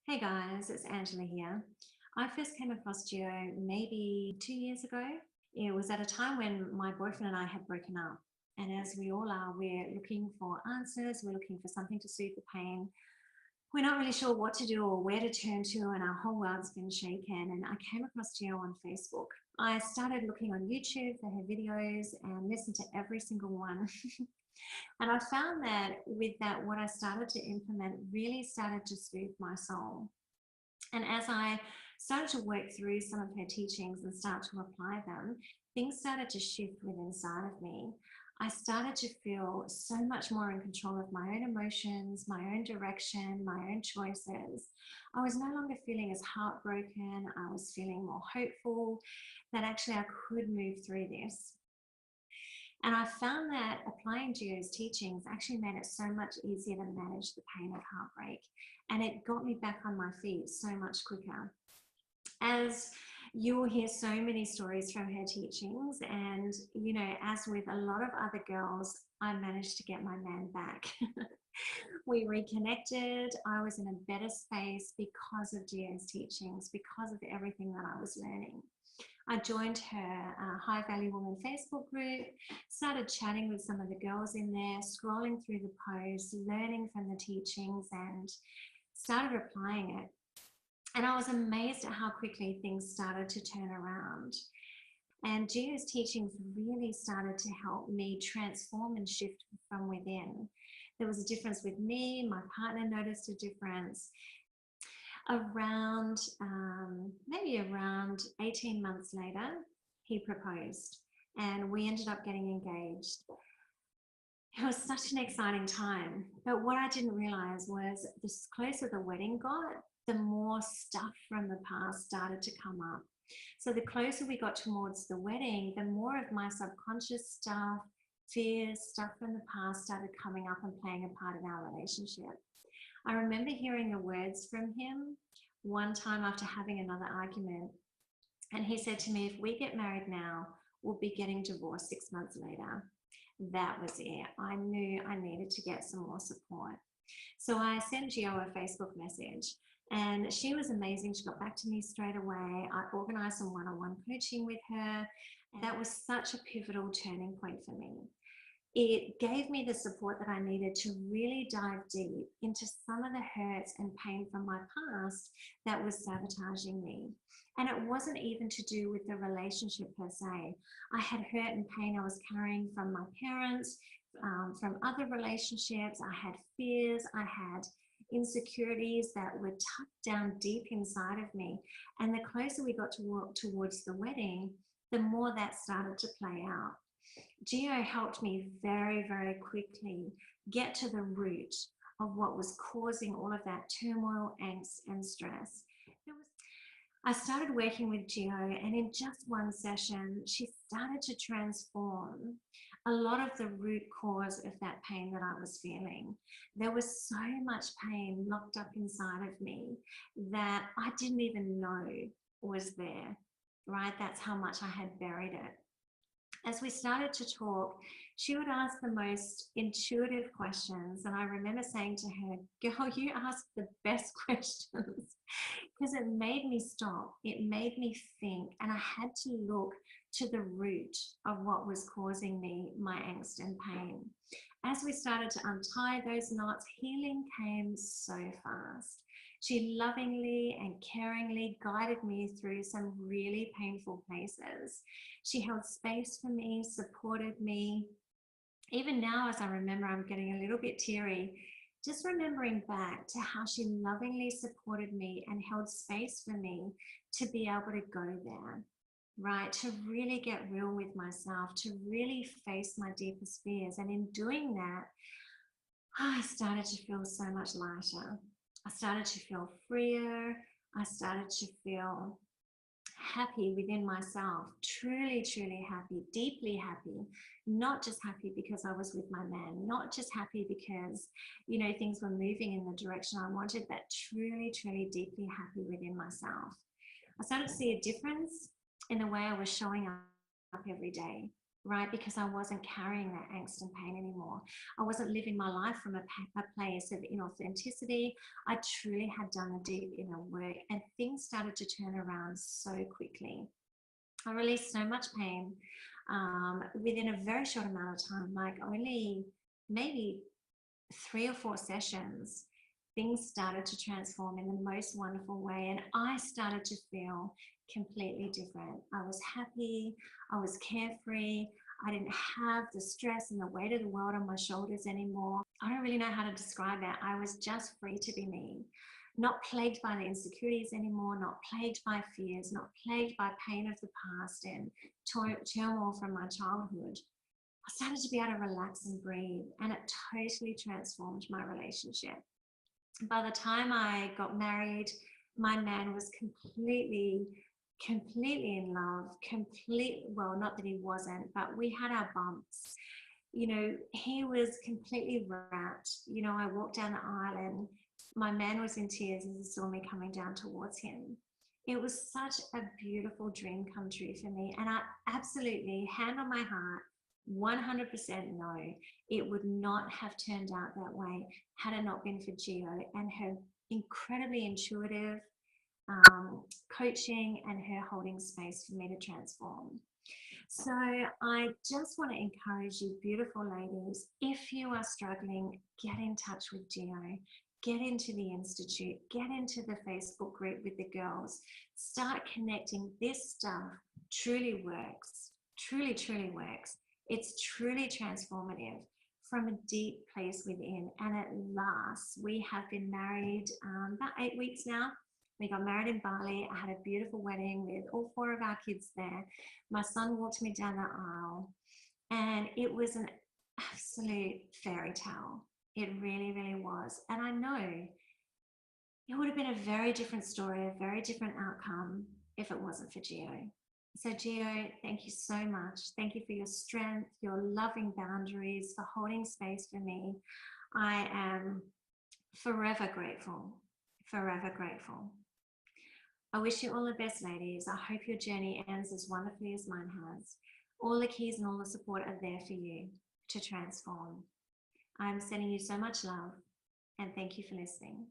Hey guys, it's Angela here. I first came across Geo maybe 2 years ago. It was at a time when my boyfriend and I had broken up. And as we all are, we're looking for answers, we're looking for something to soothe the pain. We're not really sure what to do or where to turn to, and our whole world's been shaken. And I came across Geo on Facebook. I started looking on YouTube for her videos and listened to every single one. And I found that with that, what I started to implement really started to soothe my soul. And as I started to work through some of her teachings and start to apply them, things started to shift within inside of me. I started to feel so much more in control of my own emotions, my own direction, my own choices. I was no longer feeling as heartbroken. I was feeling more hopeful that actually I could move through this. And I found that applying Geo's teachings actually made it so much easier to manage the pain of heartbreak. And it got me back on my feet so much quicker. As you will hear so many stories from her teachings, and as with a lot of other girls, I managed to get my man back. We reconnected. I was in a better space because of Geo's teachings, because of everything that I was learning. I joined her High Value Woman Facebook group, started chatting with some of the girls in there, scrolling through the posts, learning from the teachings, and started applying it. And I was amazed at how quickly things started to turn around. And Geo's teachings really started to help me transform and shift from within. There was a difference with me, my partner noticed a difference. Around maybe around 18 months later, he proposed and we ended up getting engaged. It was such an exciting time, but what I didn't realize was the closer the wedding got, the more stuff from the past started to come up. So the closer we got towards the wedding, the more of my subconscious stuff, fears, stuff from the past started coming up and playing a part in our relationship. I remember hearing the words from him one time after having another argument. And he said to me, if we get married now, we'll be getting divorced 6 months later. That was it. I knew I needed to get some more support. So I sent Gio a Facebook message and she was amazing. She got back to me straight away. I organized some one-on-one coaching with her. And that was such a pivotal turning point for me. It gave me the support that I needed to really dive deep into some of the hurts and pain from my past that was sabotaging me. And it wasn't even to do with the relationship per se. I had hurt and pain I was carrying from my parents, from other relationships. I had fears, I had insecurities that were tucked down deep inside of me. And the closer we got to walk towards the wedding, the more that started to play out. Geo helped me very, very quickly get to the root of what was causing all of that turmoil, angst, and stress. I started working with Geo, and in just one session, she started to transform a lot of the root cause of that pain that I was feeling. There was so much pain locked up inside of me that I didn't even know was there, right? That's how much I had buried it. As we started to talk, she would ask the most intuitive questions. And I remember saying to her, girl, you ask the best questions, because it made me stop. It made me think. And I had to look to the root of what was causing me my angst and pain. As we started to untie those knots, healing came so fast. She lovingly and caringly guided me through some really painful places. She held space for me, supported me. Even now, as I remember, I'm getting a little bit teary, just remembering back to how she lovingly supported me and held space for me to be able to go there, right? To really get real with myself, to really face my deepest fears. And in doing that, I started to feel so much lighter. I started to feel freer. I started to feel happy within myself, truly, truly happy, deeply happy, not just happy because I was with my man, not just happy because, things were moving in the direction I wanted, but truly, truly, deeply happy within myself. I started to see a difference in the way I was showing up every day. right? Because I wasn't carrying that angst and pain anymore. I wasn't living my life from a place of inauthenticity. I truly had done the deep inner work, and things started to turn around so quickly. I released so much pain within a very short amount of time, like only maybe 3 or 4 sessions. Things started to transform in the most wonderful way, and I started to feel completely different. I was happy, I was carefree, I didn't have the stress and the weight of the world on my shoulders anymore. I don't really know how to describe that. I was just free to be me, not plagued by the insecurities anymore, not plagued by fears, not plagued by pain of the past and turmoil from my childhood. I started to be able to relax and breathe, and it totally transformed my relationship. By the time I got married, my man was completely in love, well, not that he wasn't, but we had our bumps. You know, he was completely wrapped. You know, I walked down the aisle and my man was in tears as he saw me coming down towards him. It was such a beautiful dream come true for me. And I absolutely, hand on my heart, 100% know it would not have turned out that way had it not been for Gio and her incredibly intuitive coaching and her holding space for me to transform. So I just want to encourage you, beautiful ladies, if you are struggling, get in touch with Gio, get into the Institute, get into the Facebook group with the girls, start connecting. This stuff truly works, truly works. It's truly transformative from a deep place within, and it lasts. We have been married about 8 weeks now. We got married in Bali. I had a beautiful wedding with all 4 of our kids there. My son walked me down the aisle, and it was an absolute fairy tale. It really was. And I know it would have been a very different story, a very different outcome if it wasn't for Gio. So Gio, thank you so much. Thank you for your strength, your loving boundaries, for holding space for me. I am forever grateful, forever grateful. I wish you all the best, ladies. I hope your journey ends as wonderfully as mine has. All the keys and all the support are there for you to transform. I'm sending you so much love, and thank you for listening.